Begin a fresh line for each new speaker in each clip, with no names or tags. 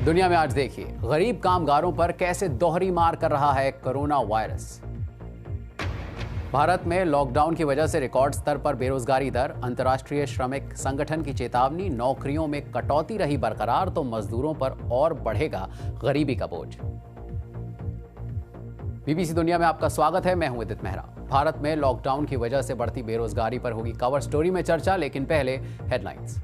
दुनिया में आज देखिए, गरीब कामगारों पर कैसे दोहरी मार कर रहा है कोरोना वायरस। भारत में लॉकडाउन की वजह से रिकॉर्ड स्तर पर बेरोजगारी दर, अंतर्राष्ट्रीय श्रमिक संगठन की चेतावनी, नौकरियों में कटौती रही बरकरार तो मजदूरों पर और बढ़ेगा गरीबी का बोझ। बीबीसी दुनिया में आपका स्वागत है, मैं हूं उदित मेहरा। भारत में लॉकडाउन की वजह से बढ़ती बेरोजगारी पर होगी कवर स्टोरी में चर्चा, लेकिन पहले हेडलाइंस।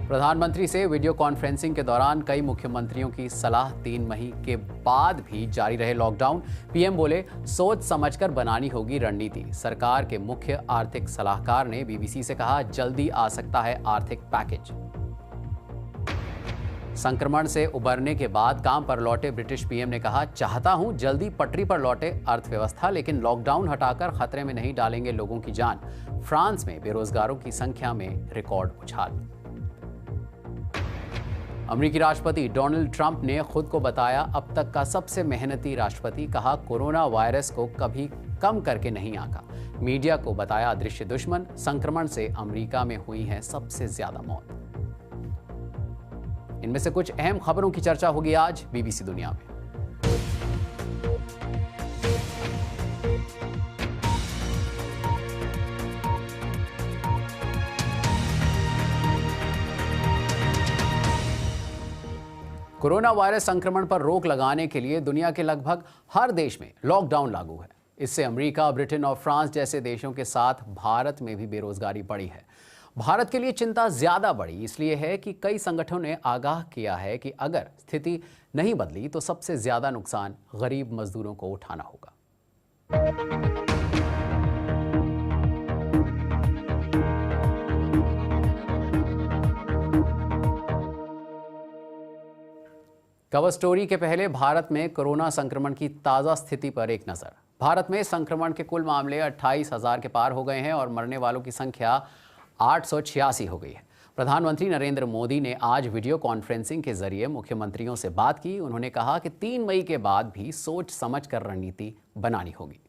प्रधानमंत्री से वीडियो कॉन्फ्रेंसिंग के दौरान कई मुख्यमंत्रियों की सलाह, 3 महीने के बाद भी जारी रहे लॉकडाउन। पीएम बोले, सोच समझकर बनानी होगी रणनीति। सरकार के मुख्य आर्थिक सलाहकार ने बीबीसी से कहा, जल्दी आ सकता है आर्थिक पैकेज। संक्रमण से उबरने के बाद काम पर लौटे ब्रिटिश पीएम ने कहा, चाहता हूं जल्दी पटरी पर लौटे अर्थव्यवस्था, लेकिन लॉकडाउन हटाकर खतरे में नहीं डालेंगे लोगों की जान। फ्रांस में बेरोजगारों की संख्या में रिकॉर्ड उछाल। अमेरिकी राष्ट्रपति डोनाल्ड ट्रंप ने खुद को बताया अब तक का सबसे मेहनती राष्ट्रपति। कहा, कोरोना वायरस को कभी कम करके नहीं आंका। मीडिया को बताया अदृश्य दुश्मन। संक्रमण से अमेरिका में हुई है सबसे ज्यादा मौत। इनमें से कुछ अहम खबरों की चर्चा होगी आज बीबीसी दुनिया में। कोरोना वायरस संक्रमण पर रोक लगाने के लिए दुनिया के लगभग हर देश में लॉकडाउन लागू है। इससे अमेरिका, ब्रिटेन और फ्रांस जैसे देशों के साथ भारत में भी बेरोजगारी बढ़ी है। भारत के लिए चिंता ज्यादा बढ़ी इसलिए है कि कई संगठनों ने आगाह किया है कि अगर स्थिति नहीं बदली तो सबसे ज्यादा नुकसान गरीब मजदूरों को उठाना होगा। कवर स्टोरी के पहले भारत में कोरोना संक्रमण की ताजा स्थिति पर एक नजर। भारत में संक्रमण के कुल मामले 28,000 के पार हो गए हैं और मरने वालों की संख्या 886 हो गई है। प्रधानमंत्री नरेंद्र मोदी ने आज वीडियो कॉन्फ्रेंसिंग के जरिए मुख्यमंत्रियों से बात की। उन्होंने कहा कि 3 मई के बाद भी सोच समझकर रणनीति बनानी होगी।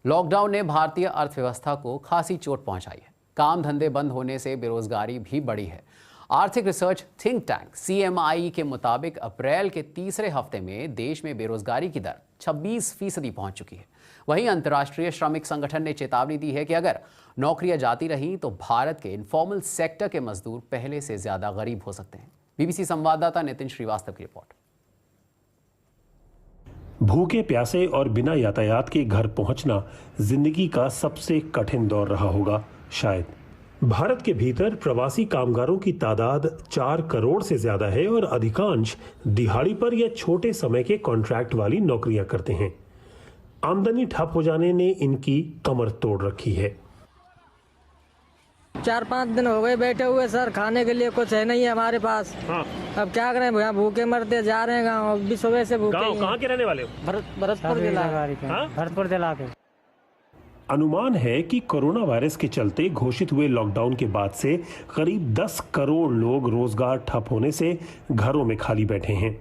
लॉकडाउन ने भारतीय अर्थव्यवस्था को खासी चोट पहुंचाई है। काम धंधे बंद होने से बेरोजगारी भी बढ़ी है। आर्थिक रिसर्च थिंक टैंक CMI के मुताबिक अप्रैल के तीसरे हफ्ते में देश में बेरोजगारी की दर 26% पहुंच चुकी है। वहीं अंतर्राष्ट्रीय श्रमिक संगठन ने चेतावनी दी है कि अगर नौकरियां जाती रहीं तो भारत के इनफॉर्मल सेक्टर के मजदूर पहले से ज्यादा गरीब हो सकते हैं। बीबीसी संवाददाता नितिन श्रीवास्तव की रिपोर्ट।
भूखे प्यासे और बिना यातायात के घर पहुंचना जिंदगी का सबसे कठिन दौर रहा होगा शायद। भारत के भीतर प्रवासी कामगारों की तादाद 4 करोड़ से ज्यादा है और अधिकांश दिहाड़ी पर या छोटे समय के कॉन्ट्रैक्ट वाली नौकरियां करते हैं। आमदनी ठप हो जाने ने इनकी कमर तोड़ रखी है।
4-5 दिन हो गए बैठे हुए सर, खाने के लिए कुछ है नहीं है हमारे पास। हाँ। अब क्या करें भैया, भूखे मरते जा रहे हैं गाँव। अभी सुबह से भूखे।
कहाँ के रहने वाले हो?
भरतपुर जिला के।
अनुमान है कि कोरोना वायरस के चलते घोषित हुए लॉकडाउन के बाद से करीब 10 करोड़ लोग रोजगार ठप होने से घरों में खाली बैठे हैं।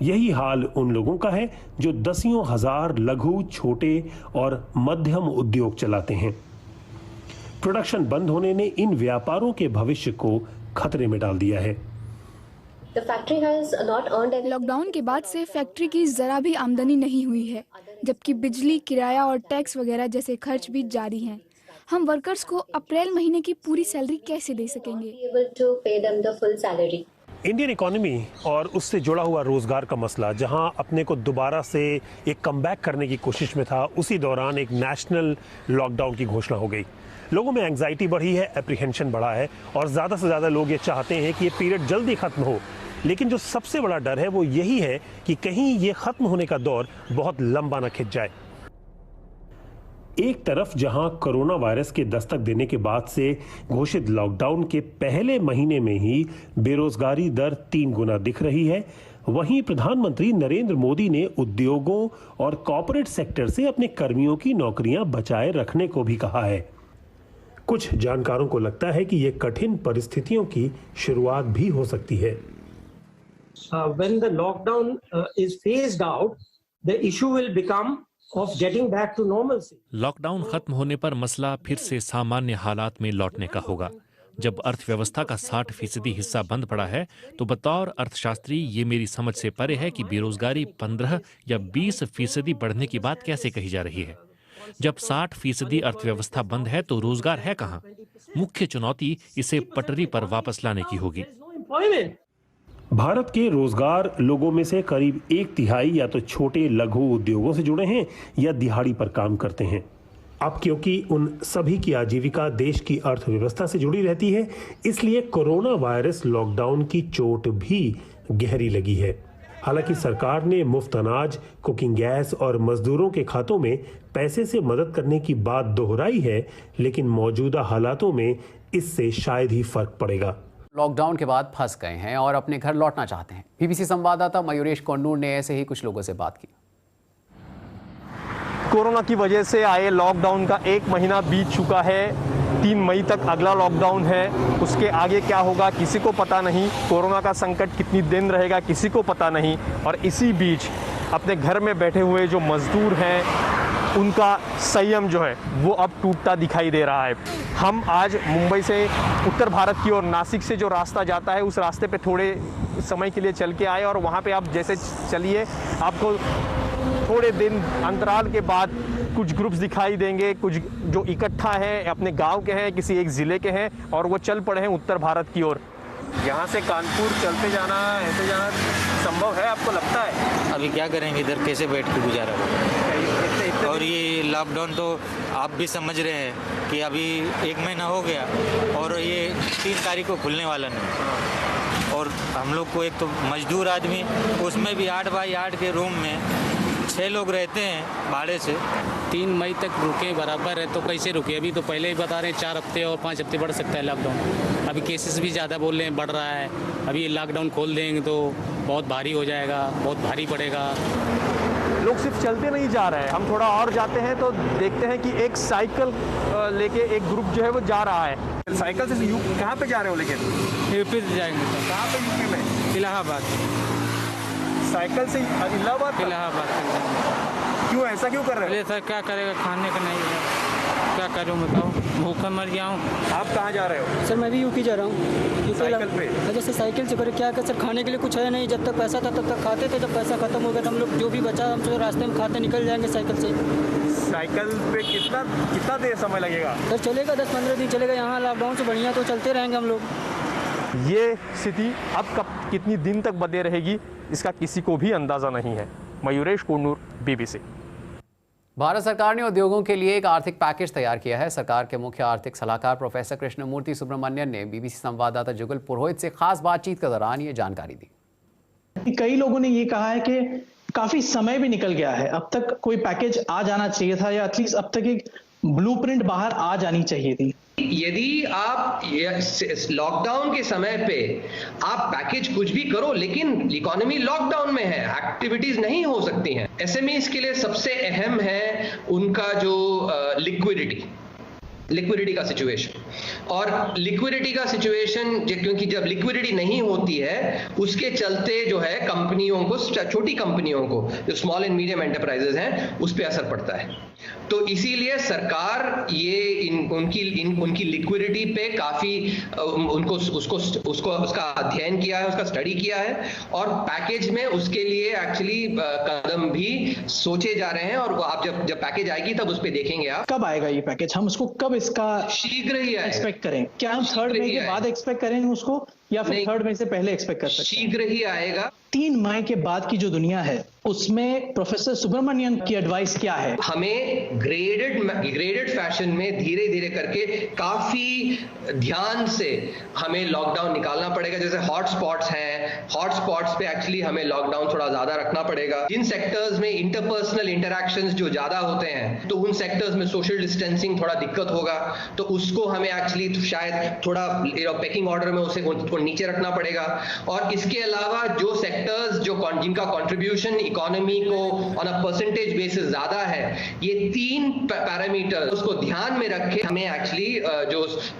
यही हाल उन लोगों का है जो दसियों हजार लघु, छोटे और मध्यम उद्योग चलाते हैं। प्रोडक्शन बंद होने ने इन व्यापारों के भविष्य को खतरे में डाल दिया है।
लॉकडाउन के बाद से फैक्ट्री की जरा भी आमदनी नहीं हुई है, जबकि बिजली, किराया और टैक्स वगैरह जैसे खर्च भी जारी हैं। हम वर्कर्स को अप्रैल महीने की पूरी सैलरी कैसे दे सकेंगे?
इंडियन इकोनॉमी और उससे जुड़ा हुआ रोजगार का मसला जहां अपने को दोबारा से एक कमबैक करने की कोशिश में था, उसी दौरान एक नेशनल लॉकडाउन की घोषणा हो गई। लोगों में एंग्जाइटी बढ़ी है, एप्रीहेंशन बढ़ा है और ज़्यादा से ज़्यादा लोग ये चाहते हैं कि ये पीरियड जल्दी खत्म हो। लेकिन जो सबसे बड़ा डर है वो यही है कि कहीं ये खत्म होने का दौर बहुत लंबा न खिंच जाए। एक तरफ जहां कोरोना वायरस के दस्तक देने के बाद से घोषित लॉकडाउन के पहले महीने में ही बेरोजगारी दर 3 गुना दिख रही है, वहीं प्रधानमंत्री नरेंद्र मोदी ने उद्योगों और कॉर्पोरेट सेक्टर से अपने कर्मियों की नौकरियां बचाए रखने को भी कहा है। कुछ जानकारों को लगता है कि ये कठिन परिस्थितियों की शुरुआत भी हो सकती है।
When the lockdown is phased out, the issue will become
of getting back to normalcy.
Lockdown खत्म होने पर मसला फिर से सामान्य हालात में लौटने का होगा। जब अर्थव्यवस्था का 60% हिस्सा बंद पड़ा है तो बतौर अर्थशास्त्री ये मेरी समझ से परे है कि बेरोजगारी 15 या 20% बढ़ने की बात कैसे कही जा रही है। जब 60% अर्थव्यवस्था बंद है तो रोजगार है कहाँ? मुख्य चुनौती इसे पटरी पर वापस लाने की होगी।
भारत के रोजगार लोगों में से करीब 1/3 या तो छोटे लघु उद्योगों से जुड़े हैं या दिहाड़ी पर काम करते हैं। अब क्योंकि उन सभी की आजीविका देश की अर्थव्यवस्था से जुड़ी रहती है, इसलिए कोरोना वायरस लॉकडाउन की चोट भी गहरी लगी है। हालांकि सरकार ने मुफ्त अनाज, कुकिंग गैस और मजदूरों के खातों में पैसे से मदद करने की बात दोहराई है, लेकिन मौजूदा हालातों में इससे शायद ही फर्क पड़ेगा।
लॉकडाउन के बाद फंस गए हैं और अपने घर लौटना चाहते हैं। बीबीसी संवाददाता मयूरेश कोंडूर ने ऐसे ही कुछ लोगों से बात की।
कोरोना की वजह से आए लॉकडाउन का 1 महीना बीत चुका है। 3 मई तक अगला लॉकडाउन है। उसके आगे क्या होगा किसी को पता नहीं। कोरोना का संकट कितनी दिन रहेगा किसी को पता नहीं। और इसी बीच अपने घर में बैठे हुए जो मजदूर हैं उनका संयम जो है वो अब टूटता दिखाई दे रहा है। हम आज मुंबई से उत्तर भारत की ओर नासिक से जो रास्ता जाता है उस रास्ते पे थोड़े समय के लिए चल के आए और वहाँ पे आप जैसे चलिए आपको थोड़े दिन अंतराल के बाद कुछ ग्रुप्स दिखाई देंगे, कुछ जो इकट्ठा हैं अपने गांव के हैं, किसी एक ज़िले के हैं और वो चल पड़े हैं उत्तर भारत की ओर। यहाँ से कानपुर चलते जाना ऐसे जाना संभव है आपको लगता है?
अभी क्या करेंगे, इधर कैसे बैठ के गुजारा होगा। और ये लॉकडाउन तो आप भी समझ रहे हैं कि अभी 1 महीना हो गया और ये 3 तारीख को खुलने वाला नहीं। और हम लोग को एक तो मजदूर आदमी, उसमें भी 8 बाई 8 के रूम में 6 लोग रहते हैं भाड़े से।
3 मई तक रुके बराबर है तो कैसे रुके? अभी तो पहले ही बता रहे हैं 4 हफ्ते और 5 हफ्ते बढ़ सकता है लॉकडाउन। अभी केसेस भी ज़्यादा बोल रहे हैं, बढ़ रहा है। अभी ये लॉकडाउन खोल देंगे तो बहुत भारी हो जाएगा, बहुत भारी पड़ेगा।
लोग सिर्फ चलते नहीं जा रहे हैं। हम थोड़ा और जाते हैं तो देखते हैं कि एक साइकिल लेके एक ग्रुप जो है वो जा रहा है। साइकिल से कहाँ पे जा रहे हो? लेकिन
यूपी से जाएंगे।
कहाँ पे यूपी में?
इलाहाबाद।
साइकिल से इलाहाबाद?
इलाहाबाद।
क्यों ऐसा क्यों कर रहे
हो? सर क्या करेगा, खाने का नहीं है, क्या करूँ बताओ, भूखा मर जाऊँ।
आप कहाँ जा रहे हो?
सर मैं भी यूपी जा रहा हूँ।
साइकिल पे?
जैसे साइकिल से करे क्या कर सर, खाने के लिए कुछ है नहीं। जब तक पैसा था तब तक खाते थे, जब पैसा खत्म हो गया तो हम लोग जो भी बचा हम तो रास्ते में खाते निकल जाएंगे साइकिल से।
साइकिल पे कितना देर समय लगेगा?
सर चलेगा 10-15 दिन चलेगा। यहाँ लॉकडाउन से बढ़िया तो चलते रहेंगे हम लोग।
ये स्थिति अब कब कितनी दिन तक बने रहेगी इसका किसी को भी अंदाजा नहीं है। मयूरेश कोंडूर, बीबीसी।
भारत सरकार ने उद्योगों के लिए एक आर्थिक पैकेज तैयार किया है। सरकार के मुख्य आर्थिक सलाहकार प्रोफेसर कृष्णमूर्ति सुब्रमण्यन ने बीबीसी संवाददाता जुगल पुरोहित से खास बातचीत के दौरान ये जानकारी दी।
कई लोगों ने ये कहा है कि काफी समय भी निकल गया है, अब तक कोई पैकेज आ जाना चाहिए था या एटलीस्ट अब तक एक ब्लूप्रिंट बाहर आ जानी चाहिए थी।
यदि आप लॉकडाउन के समय पे आप पैकेज कुछ भी करो लेकिन इकोनॉमी लॉकडाउन में है, एक्टिविटीज नहीं हो सकती हैं। एसएमईज के लिए सबसे अहम है उनका जो लिक्विडिटी का सिचुएशन। और लिक्विडिटी का सिचुएशन क्योंकि जब लिक्विडिटी नहीं होती है उसके चलते जो है कंपनियों को, छोटी कंपनियों को, जो स्मॉल एंड मीडियम एंटरप्राइजेज हैं, उस पर असर पड़ता है। तो इसीलिए सरकार ये उनकी लिक्विडिटी पे काफी उसका अध्ययन किया है, उसका स्टडी किया है और पैकेज में उसके लिए एक्चुअली कदम भी सोचे जा रहे हैं। और आप जब पैकेज आएगी तब उस पर देखेंगे। आप कब
आएगा ये पैकेज? हम उसको कब इसका
शीघ्र ही
एक्सपेक्ट करें? क्या हम 3rd मई के बाद एक्सपेक्ट करेंगे उसको या फिर 3rd मई से पहले एक्सपेक्ट कर सकते हैं?
शीघ्र ही आएगा।
3 मई के बाद की जो दुनिया है उसमें प्रोफेसर सुब्रमण्यन की एडवाइस क्या है?
हमें ग्रेडेड फैशन में धीरे धीरे करके काफी ध्यान से हमें लॉकडाउन निकालना पड़ेगा। जैसे हॉटस्पॉट्स हैं, हॉटस्पॉट्स पे एक्चुअली हमें लॉकडाउन थोड़ा ज्यादा रखना पड़ेगा। जिन सेक्टर्स में इंटरपर्सनल इंटरैक्शंस जो ज्यादा होते हैं तो उन सेक्टर्स में सोशल डिस्टेंसिंग थोड़ा दिक्कत होगा, तो उसको हमें एक्चुअली शायद थोड़ा पेकिंग ऑर्डर में उनको नीचे रखना पड़ेगा। और इसके अलावा जो सेक्टर्स जिनका कंट्रीब्यूशन इकोनॉमी को ऑन अ परसेंटेज बेसिस ज्यादा है, ये 3 पैरामीटर उसको ध्यान में रखे हमें एक्चुअली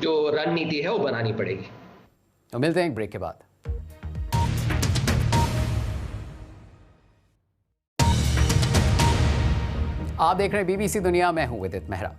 जो रणनीति है वो बनानी पड़ेगी।
तो मिलते हैं एक ब्रेक के बाद। आप देख रहे हैं बीबीसी दुनिया, मैं हूं विदित मेहरा।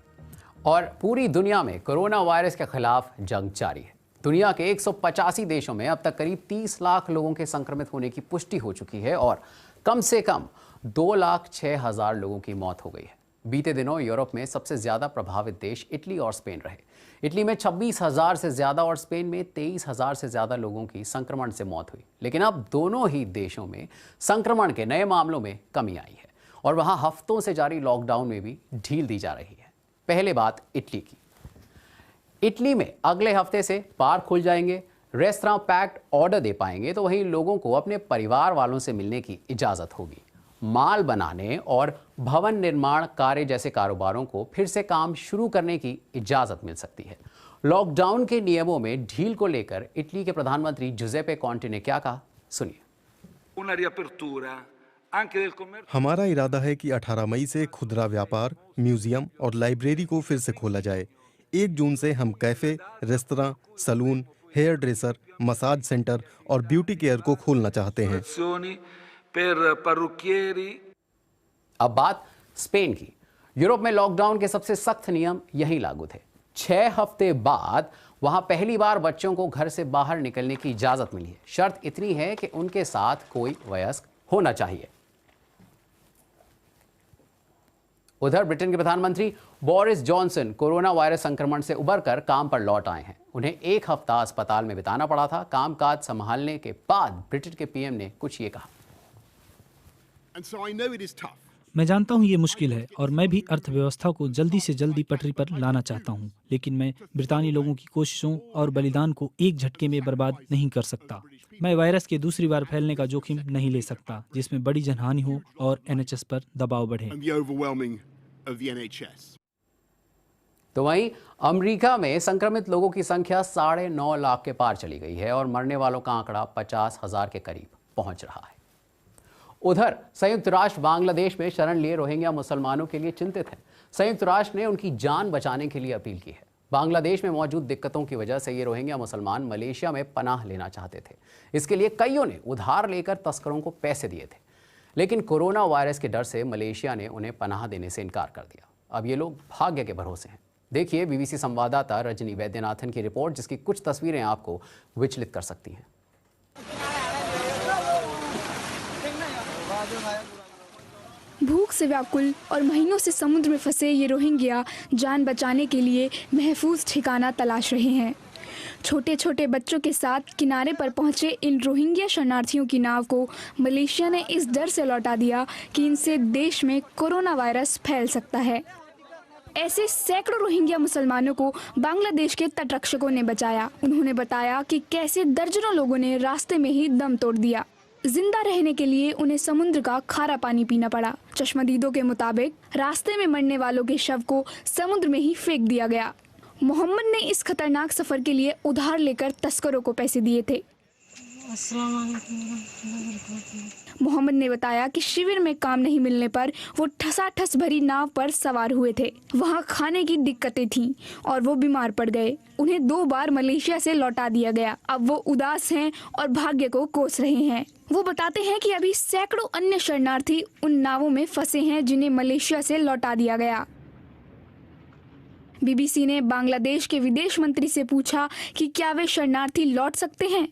और पूरी दुनिया में कोरोना वायरस के खिलाफ जंग जारी है। दुनिया के 185 देशों में अब तक करीब 30 लाख लोगों के संक्रमित होने की पुष्टि हो चुकी है और कम से कम 2,06,000 लोगों की मौत हो गई है। बीते दिनों यूरोप में सबसे ज्यादा प्रभावित देश इटली और स्पेन रहे। इटली में 26,000 से ज्यादा और स्पेन में 23,000 से ज्यादा लोगों की संक्रमण से मौत हुई। लेकिन अब दोनों ही देशों में संक्रमण के नए मामलों में कमी आई है और वहां हफ्तों से जारी लॉकडाउन में भी ढील दी जा रही है। पहले बात इटली की। इटली में अगले हफ्ते से पार्क खुल जाएंगे, रेस्तरां पैक्ड ऑर्डर दे पाएंगे, तो वहीं लोगों को अपने परिवार वालों से मिलने की इजाजत होगी। माल बनाने और भवन निर्माण कार्य जैसे कारोबारों को फिर से काम शुरू करने की इजाजत मिल सकती है। लॉकडाउन के नियमों में ढील को लेकर इटली के प्रधानमंत्री जुजेपे कॉन्टे ने क्या कहा, सुनिए।
हमारा इरादा है कि 18 मई से खुदरा व्यापार, म्यूजियम और लाइब्रेरी को फिर से खोला जाए। 1 जून से हम cafe, restaurant, salon, hair dresser, massage centre और ब्यूटी केयर को खोलना चाहते हैं।
अब बात स्पेन की। यूरोप में लॉकडाउन के सबसे सख्त नियम यहीं लागू थे। 6 हफ्ते बाद वहां पहली बार बच्चों को घर से बाहर निकलने की इजाजत मिली है। शर्त इतनी है कि उनके साथ कोई वयस्क होना चाहिए। उधर ब्रिटेन के प्रधानमंत्री बोरिस जॉनसन कोरोना वायरस संक्रमण से उबरकर काम पर लौट आए हैं। उन्हें 1 हफ्ता अस्पताल में बिताना पड़ा था। कामकाज संभालने के बाद ब्रिटेन के पीएम ने कुछ ये कहा।
मैं जानता हूं ये मुश्किल है और मैं भी अर्थव्यवस्था को जल्दी से जल्दी पटरी पर लाना चाहता हूं, लेकिन मैं ब्रितानी लोगों की कोशिशों और बलिदान को एक झटके में बर्बाद नहीं कर सकता। मैं वायरस के दूसरी बार फैलने का जोखिम नहीं ले सकता जिसमें बड़ी जनहानि हो और एनएचएस पर दबाव बढ़े।
तो वहीं अमेरिका में संक्रमित लोगों की संख्या 9.5 लाख के पार चली गई है और मरने वालों का आंकड़ा 50,000 के करीब पहुंच रहा है। उधर संयुक्त राष्ट्र बांग्लादेश में शरण लिए रोहिंग्या मुसलमानों के लिए चिंतित है। संयुक्त राष्ट्र ने उनकी जान बचाने के लिए अपील की है। बांग्लादेश में मौजूद दिक्कतों की वजह से ये रोहिंग्या मुसलमान मलेशिया में पनाह लेना चाहते थे। इसके लिए कईयों ने उधार लेकर तस्करों को पैसे दिए थे, लेकिन कोरोना वायरस के डर से मलेशिया ने उन्हें पनाह देने से इनकार कर दिया। अब ये लोग भाग्य के भरोसे हैं। देखिए बीबीसी संवाददाता रजनी वैद्यनाथन की रिपोर्ट, जिसकी कुछ तस्वीरें आपको विचलित कर सकती हैं।
भूख से व्याकुल और महीनों से समुद्र में फंसे ये रोहिंग्या जान बचाने के लिए महफूज ठिकाना तलाश रहे हैं। छोटे छोटे बच्चों के साथ किनारे पर पहुंचे इन रोहिंग्या शरणार्थियों की नाव को मलेशिया ने इस डर से लौटा दिया कि इनसे देश में कोरोना वायरस फैल सकता है। ऐसे सैकड़ों रोहिंग्या मुसलमानों को बांग्लादेश के तटरक्षकों ने बचाया। उन्होंने बताया कि कैसे दर्जनों लोगों ने रास्ते में ही दम तोड़ दिया। जिंदा रहने के लिए उन्हें समुद्र का खारा पानी पीना पड़ा। चश्मदीदों के मुताबिक रास्ते में मरने वालों के शव को समुद्र में ही फेंक दिया गया। मोहम्मद ने इस खतरनाक सफर के लिए उधार लेकर तस्करों को पैसे दिए थे। मोहम्मद ने बताया कि शिविर में काम नहीं मिलने पर वो ठसाठस भरी नाव पर सवार हुए थे। वहाँ खाने की दिक्कतें थीं और वो बीमार पड़ गए। उन्हें 2 बार मलेशिया से लौटा दिया गया। अब वो उदास हैं और भाग्य को कोस रहे हैं। वो बताते हैं कि अभी सैकड़ों अन्य शरणार्थी उन नावों में फंसे हैं जिन्हें मलेशिया से लौटा दिया गया। बीबीसी ने बांग्लादेश के विदेश मंत्री से पूछा कि क्या वे शरणार्थी लौट सकते हैं।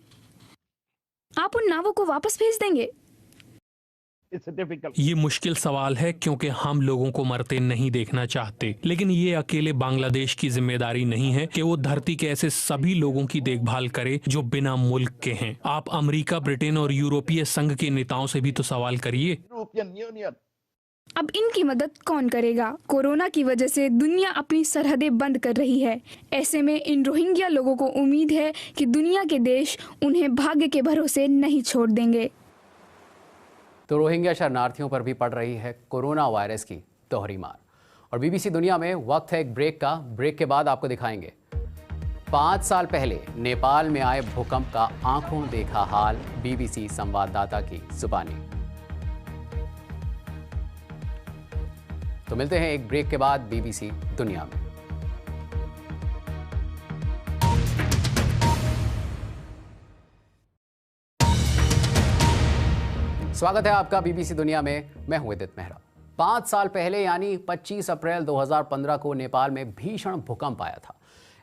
आप उन नावों को वापस भेज देंगे?
ये मुश्किल सवाल है क्योंकि हम लोगों को मरते नहीं देखना चाहते, लेकिन ये अकेले बांग्लादेश की जिम्मेदारी नहीं है कि वो धरती के ऐसे सभी लोगों की देखभाल करे जो बिना मुल्क के हैं। आप अमेरिका, ब्रिटेन और यूरोपीय संघ के नेताओं से भी तो सवाल करिए।
अब इनकी मदद कौन करेगा? कोरोना की वजह से दुनिया अपनी सरहदें बंद कर रही है। ऐसे में इन रोहिंग्या लोगों को उम्मीद है कि दुनिया के देश उन्हें भाग्य के भरोसे नहीं छोड़ देंगे।
तो रोहिंग्या शरणार्थियों पर भी पड़ रही है कोरोना वायरस की दोहरी मार। और बीबीसी दुनिया में वक्त है एक ब्रेक का। ब्रेक के बाद आपको दिखाएंगे 5 साल पहले नेपाल में आए भूकंप का आंखों देखा हाल, बीबीसी संवाददाता की जुबानी। तो मिलते हैं एक ब्रेक के बाद बीबीसी दुनिया में। स्वागत है आपका बीबीसी दुनिया में। मैं हूं विदित मेहरा। 5 साल पहले यानी 25 अप्रैल 2015 को नेपाल में भीषण भूकंप आया था।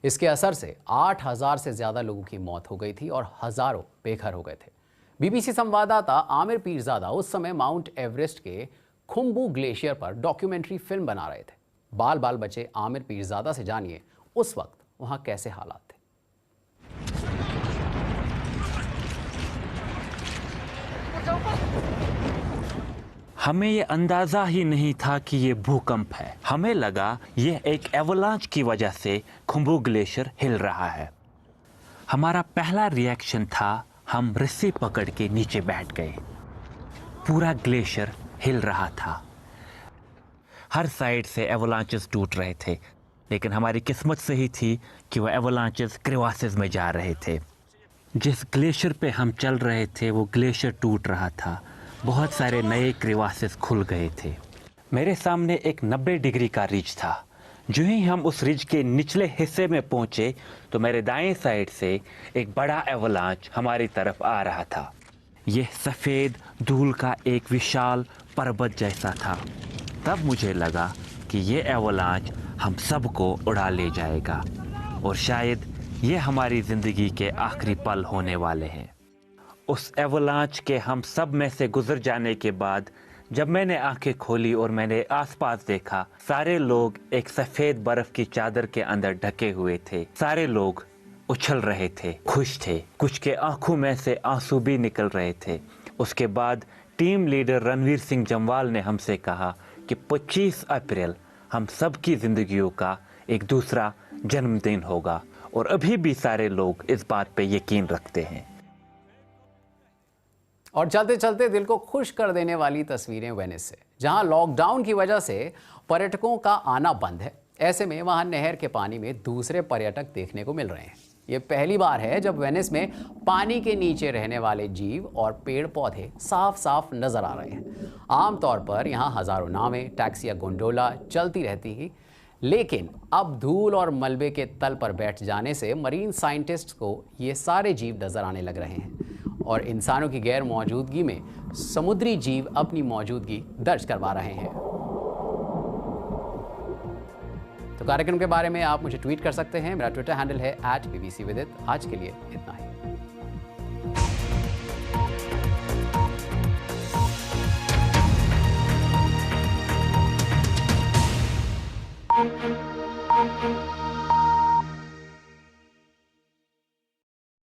इसके असर से 8000 से ज्यादा लोगों की मौत हो गई थी और हजारों बेघर हो गए थे। बीबीसी संवाददाता आमिर पीरजादा उस समय माउंट एवरेस्ट के खुम्बू ग्लेशियर पर डॉक्यूमेंट्री फिल्म बना रहे थे। बाल बाल बचे आमिर पीरजादा से जानिए उस वक्त वहां कैसे हालात थे।
हमें ये अंदाजा ही नहीं था कि ये भूकंप है। हमें लगा ये एक एवलांच की वजह से खुम्बू ग्लेशियर हिल रहा है। हमारा पहला रिएक्शन था हम रस्सी पकड़ के नीचे बैठ गए। पूरा ग्लेशियर हिल रहा था, हर साइड से एवलांचेस टूट रहे थे, लेकिन हमारी किस्मत सही थी कि वो एवलांचेस क्रेवासेस में जा रहे थे। जिस ग्लेशियर पे हम चल रहे थे वो ग्लेशियर टूट रहा था, बहुत सारे नए क्रेवासेस खुल गए थे। मेरे सामने एक 90 डिग्री का रिज था। जो ही हम उस रिज के निचले हिस्से में पहुंचे तो मेरे दाएं साइड से एक बड़ा एवलांच हमारी तरफ आ रहा था। यह सफ़ेद धूल का एक विशाल पर्वत जैसा था। तब मुझे लगा कि ये एवलांच हम सबको उड़ा ले जाएगा और शायद ये हमारी ज़िंदगी के आखिरी पल होने वाले हैं। उस एवलांच के हम सब में से गुजर जाने के बाद जब मैंने आंखें खोली और मैंने आसपास देखा, सारे लोग एक सफ़ेद बर्फ़ की चादर के अंदर ढके हुए थे। सारे लोग उछल रहे थे, खुश थे, कुछ के आंखों में से आंसू भी निकल रहे थे। उसके बाद टीम लीडर रणवीर सिंह जम्वाल ने हमसे कहा कि 25 अप्रैल हम सब की ज़िंदगियों का एक दूसरा जन्मदिन होगा और अभी भी सारे लोग इस बात पे यकीन रखते हैं।
और चलते चलते दिल को खुश कर देने वाली तस्वीरें वेनिस से, जहां लॉकडाउन की वजह से पर्यटकों का आना बंद है। ऐसे में वहां नहर के पानी में दूसरे पर्यटक देखने को मिल रहे हैं। ये पहली बार है जब वेनिस में पानी के नीचे रहने वाले जीव और पेड़ पौधे साफ साफ नजर आ रहे हैं। आमतौर पर यहाँ हजारों नावें, टैक्सी या गोंडोला चलती रहती हैं, लेकिन अब धूल और मलबे के तल पर बैठ जाने से मरीन साइंटिस्ट्स को ये सारे जीव नजर आने लग रहे हैं और इंसानों की गैर मौजूदगी में समुद्री जीव अपनी मौजूदगी दर्ज करवा रहे हैं। तो कार्यक्रम के बारे में आप मुझे ट्वीट कर सकते हैं। मेरा ट्विटर हैंडल है @bbcvidit। आज के लिए इतना ही।